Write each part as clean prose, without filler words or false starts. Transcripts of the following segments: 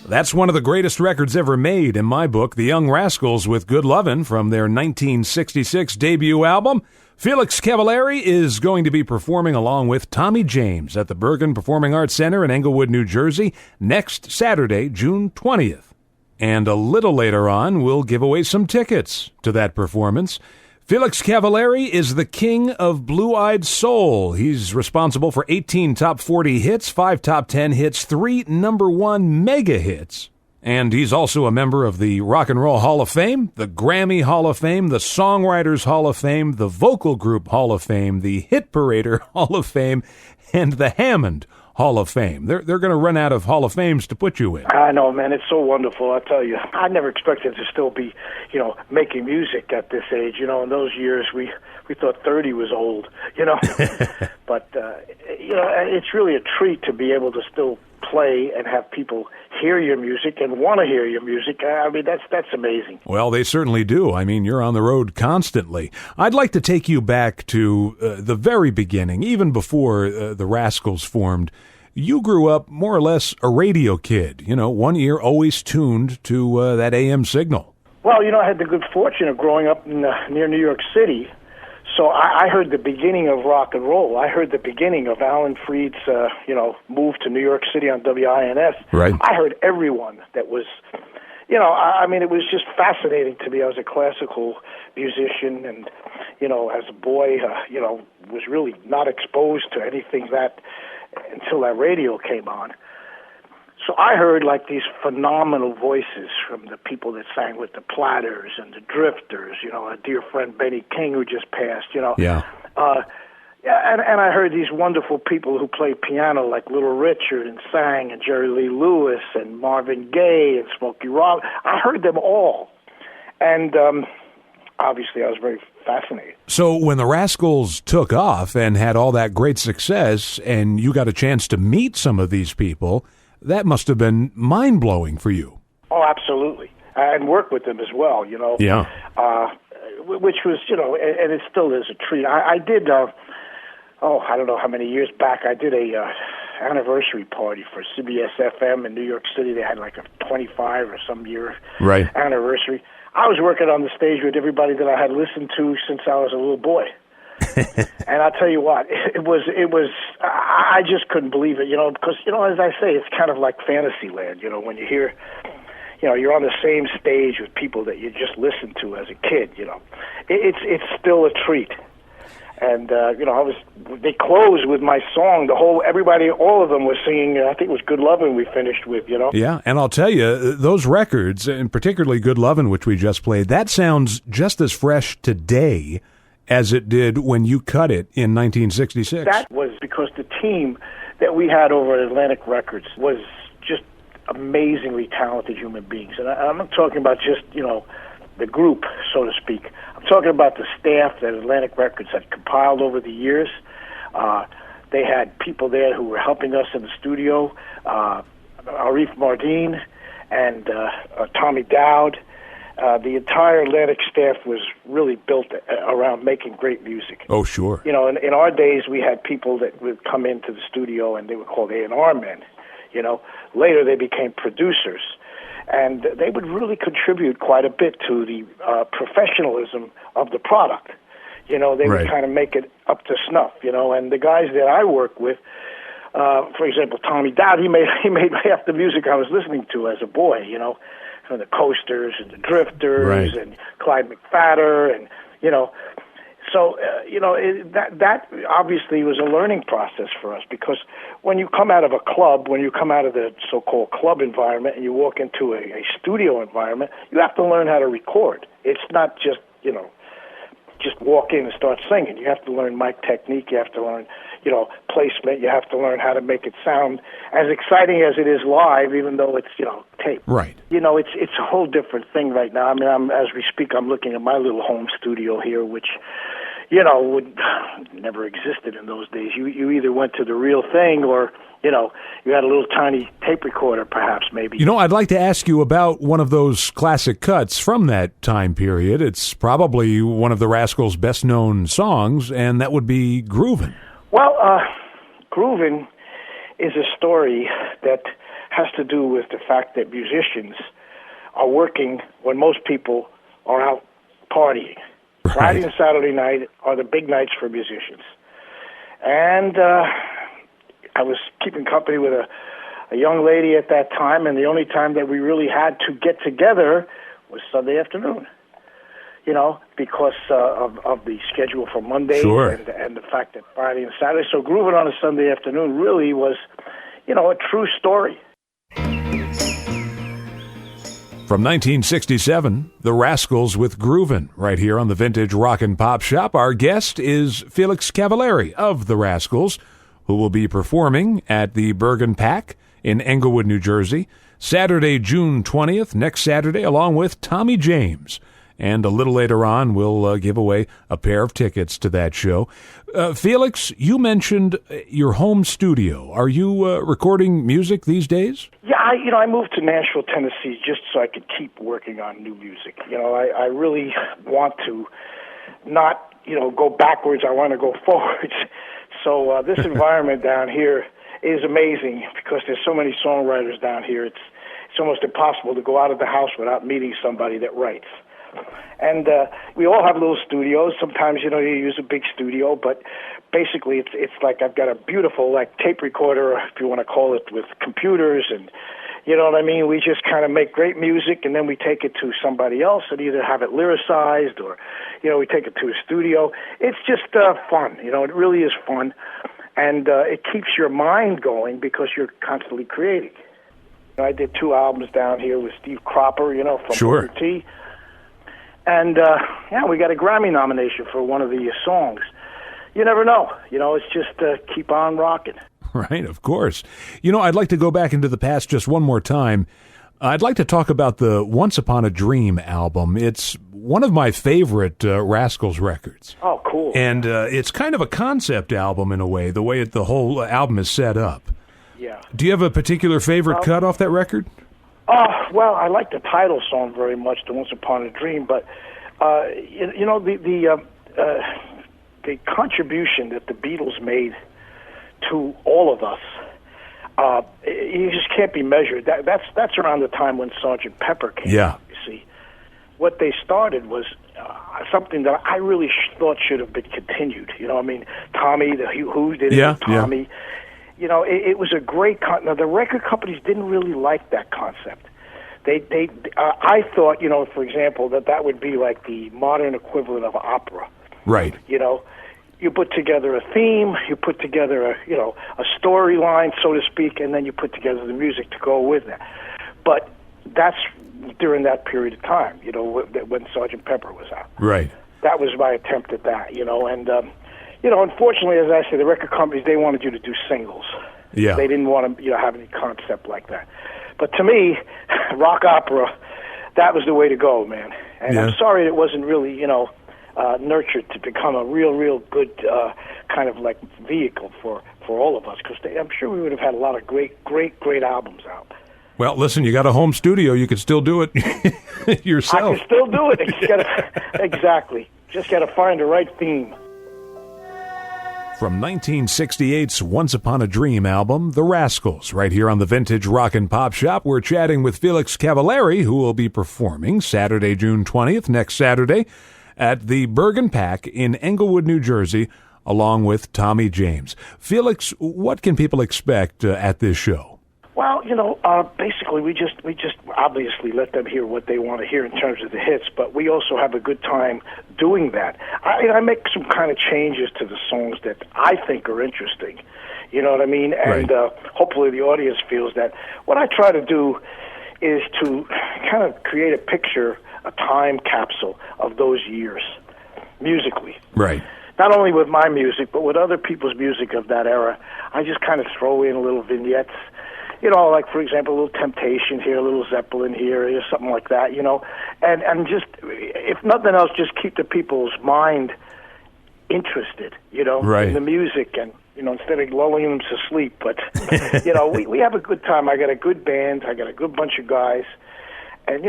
That's one of the greatest records ever made in my book, The Young Rascals with Good Lovin' from their 1966 debut album. Felix Cavaliere is going to be performing along with Tommy James at the Bergen Performing Arts Center in Englewood, New Jersey, next Saturday, June 20th. And a little later on, we'll give away some tickets to that performance. Felix Cavaliere is the king of blue-eyed soul. He's responsible for 18 top 40 hits, 5 top 10 hits, 3 number 1 mega hits. And he's also a member of the Rock and Roll Hall of Fame, the Grammy Hall of Fame, the Songwriters Hall of Fame, the Vocal Group Hall of Fame, the Hit Parader Hall of Fame, and the Hammond Hall of Fame. They're going to run out of Hall of Fames to put you in. I know, man. It's so wonderful, I tell you. I never expected to still be, making music at this age. In those years, we thought 30 was old, But, it's really a treat to be able to still play and have people hear your music and want to hear your music. I mean, that's amazing. Well, they certainly do. I mean, you're on the road constantly. I'd like to take you back to the very beginning, even before the Rascals formed. You grew up more or less a radio kid, one ear always tuned to that AM signal. Well, I had the good fortune of growing up near New York City. So I heard the beginning of rock and roll. I heard the beginning of Alan Freed's, move to New York City on WINS. Right. I heard everyone that was, it was just fascinating to me. I was a classical musician and, as a boy, was really not exposed to anything until that radio came on. So I heard like these phenomenal voices from the people that sang with the Platters and the Drifters, a dear friend Benny King who just passed, Yeah. And I heard these wonderful people who played piano like Little Richard and sang and Jerry Lee Lewis and Marvin Gaye and Smokey Robinson. I heard them all. And obviously I was very fascinated. So when the Rascals took off and had all that great success and you got a chance to meet some of these people, that must have been mind-blowing for you. Oh, absolutely. And work with them as well, Yeah. Which was, and it still is a treat. I did, I don't know how many years back, I did a anniversary party for CBS FM in New York City. They had like a 25 or some year anniversary. I was working on the stage with everybody that I had listened to since I was a little boy. And I'll tell you what, it was, I just couldn't believe it, because, as I say, it's kind of like fantasy land, when you hear, you're on the same stage with people that you just listened to as a kid, it's still a treat. And, they closed with my song, all of them was singing, I think it was Good Lovin' we finished with, Yeah, and I'll tell you, those records, and particularly Good Lovin', which we just played, that sounds just as fresh today as it did when you cut it in 1966. That was because the team that we had over at Atlantic Records was just amazingly talented human beings. And I'm not talking about just, the group, so to speak. I'm talking about the staff that Atlantic Records had compiled over the years. They had people there who were helping us in the studio, Arif Mardin and Tommy Dowd. The entire Atlantic staff was really built around making great music. Oh, sure. In our days, we had people that would come into the studio and they were called A&R men. Later they became producers. And they would really contribute quite a bit to the professionalism of the product. They would kind of make it up to snuff, And the guys that I work with, for example, Tommy Dowd, he made half the music I was listening to as a boy, from the Coasters and the Drifters and Clyde McPhatter and, So, that obviously was a learning process for us because when you come out of a club, when you come out of the so-called club environment and you walk into a studio environment, you have to learn how to record. It's not just, just walk in and start singing. You have to learn mic technique. You have to learn, placement. You have to learn how to make it sound as exciting as it is live, even though it's, tape. Right. It's a whole different thing right now. I mean, as we speak, I'm looking at my little home studio here, which, would never existed in those days. You either went to the real thing or, you had a little tiny tape recorder, perhaps, maybe. I'd like to ask you about one of those classic cuts from that time period. It's probably one of the Rascals' best-known songs, and that would be Groovin'. Well, Groovin' is a story that has to do with the fact that musicians are working when most people are out partying. Right. Friday and Saturday night are the big nights for musicians. And I was keeping company with a young lady at that time, and the only time that we really had to get together was Sunday afternoon. You know, because of the schedule for Monday Sure. and the fact that Friday and Saturday. So grooving on a Sunday afternoon really was, you know, a true story. From 1967, the Rascals with Groovin', right here on the Vintage Rock and Pop Shop. Our guest is Felix Cavaliere of the Rascals, who will be performing at the Bergen Pack in Englewood, New Jersey, Saturday, June 20th, next Saturday, along with Tommy James. And a little later on, we'll give away a pair of tickets to that show. Felix, you mentioned your home studio. Are you recording music these days? Yeah, I moved to Nashville, Tennessee, just so I could keep working on new music. You know, I really want to not, go backwards. I want to go forwards. So this environment down here is amazing because there's so many songwriters down here. It's almost impossible to go out of the house without meeting somebody that writes. And we all have little studios. Sometimes, you use a big studio, but basically it's like I've got a beautiful tape recorder, if you want to call it, with computers, and you know what I mean? We just kind of make great music, and then we take it to somebody else and either have it lyricized or, we take it to a studio. It's just fun. It really is fun. And it keeps your mind going because you're constantly creating. I did 2 albums down here with Steve Cropper, from Sure. Booker T. And, we got a Grammy nomination for one of the songs. You never know. It's just keep on rocking. Right, of course. I'd like to go back into the past just one more time. I'd like to talk about the Once Upon a Dream album. It's one of my favorite Rascals records. Oh, cool. And it's kind of a concept album in a way, the way the whole album is set up. Yeah. Do you have a particular favorite cut off that record? Well, I like the title song very much, the Once Upon a Dream, but the contribution that the Beatles made to all of us, you just can't be measured. That's around the time when Sgt. Pepper came out, you see. What they started was something that I really thought should have been continued. Tommy, the Who did it with Tommy. Yeah. It was a great Now, the record companies didn't really like that concept. I thought, for example, that would be like the modern equivalent of opera. Right. You put together a theme, you put together a storyline, so to speak, and then you put together the music to go with that. But that's during that period of time, when Sgt. Pepper was out. Right. That was my attempt at that, and unfortunately, as I say, the record companies, they wanted you to do singles. Yeah. They didn't want to, have any concept like that. But to me, rock opera, that was the way to go, man. And I'm sorry it wasn't really, nurtured to become a real good kind of like vehicle for all of us, because I'm sure we would have had a lot of great albums out. Well, listen, you got a home studio. You could still do it yourself. I can still do it. Exactly. Just got to find the right theme. From 1968's Once Upon a Dream album, The Rascals, right here on the Vintage Rock and Pop Shop. We're chatting with Felix Cavaliere, who will be performing Saturday, June 20th, next Saturday, at the Bergen Pack in Englewood, New Jersey, along with Tommy James. Felix, what can people expect at this show? Well, basically we just obviously let them hear what they want to hear in terms of the hits, but we also have a good time doing that. I make some kind of changes to the songs that I think are interesting. You know what I mean? And hopefully the audience feels that. What I try to do is to kind of create a picture, a time capsule of those years, musically. Right. Not only with my music, but with other people's music of that era. I just kind of throw in little vignettes. Like, for example, a little Temptation here, a little Zeppelin here, something like that, and just, if nothing else, just keep the people's mind interested, right. in the music, and, instead of lulling them to sleep. But, we have a good time. I got a good band. I got a good bunch of guys, And,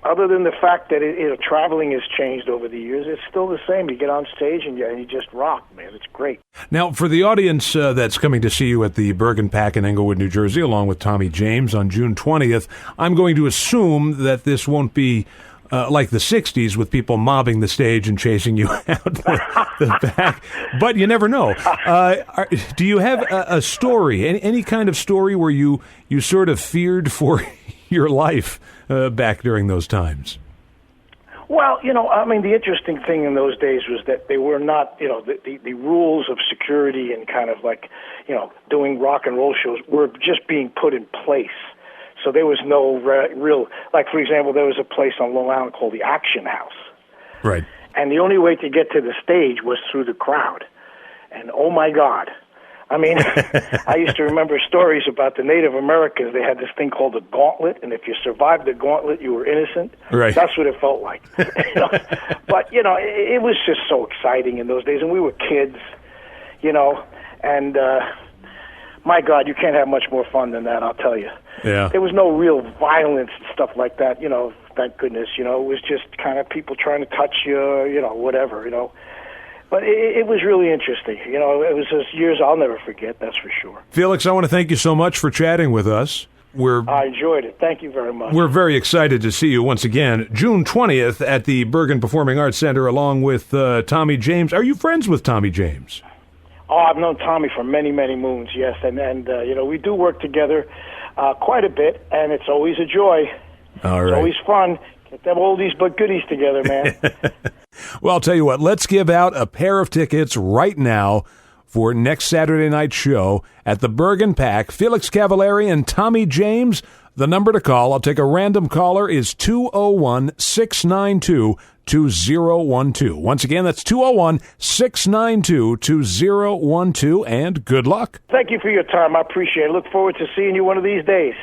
other than the fact that traveling has changed over the years, it's still the same. You get on stage and you just rock, man. It's great. Now, for the audience that's coming to see you at the Bergen Pack in Englewood, New Jersey, along with Tommy James on June 20th, I'm going to assume that this won't be like the 60s with people mobbing the stage and chasing you out the back. But you never know. Do you have a story, any kind of story where you sort of feared for your life back during those times? Well, the interesting thing in those days was that they were not, the rules of security and kind of like, doing rock and roll shows were just being put in place. So there was no real, like, for example, there was a place on Long Island called the Action House. Right. And the only way to get to the stage was through the crowd. And, oh, my God. I used to remember stories about the Native Americans. They had this thing called the gauntlet, and if you survived the gauntlet, you were innocent. Right. That's what it felt like. But, it was just so exciting in those days, and we were kids, and my God, you can't have much more fun than that, I'll tell you. Yeah. There was no real violence and stuff like that, thank goodness, it was just kind of people trying to touch you, whatever, But it was really interesting. It was just years I'll never forget, that's for sure. Felix, I want to thank you so much for chatting with us. I enjoyed it. Thank you very much. We're very excited to see you once again, June 20th at the Bergen Performing Arts Center, along with Tommy James. Are you friends with Tommy James? Oh, I've known Tommy for many, many moons, yes. And we do work together quite a bit, and it's always a joy. All right. It's always fun. Get them oldies but goodies together, man. Well, I'll tell you what, let's give out a pair of tickets right now for next Saturday night's show at the Bergen Pack. Felix Cavaliere and Tommy James. The number to call, I'll take a random caller, is 201-692-2012. Once again, that's 201-692-2012, and good luck. Thank you for your time. I appreciate it. Look forward to seeing you one of these days.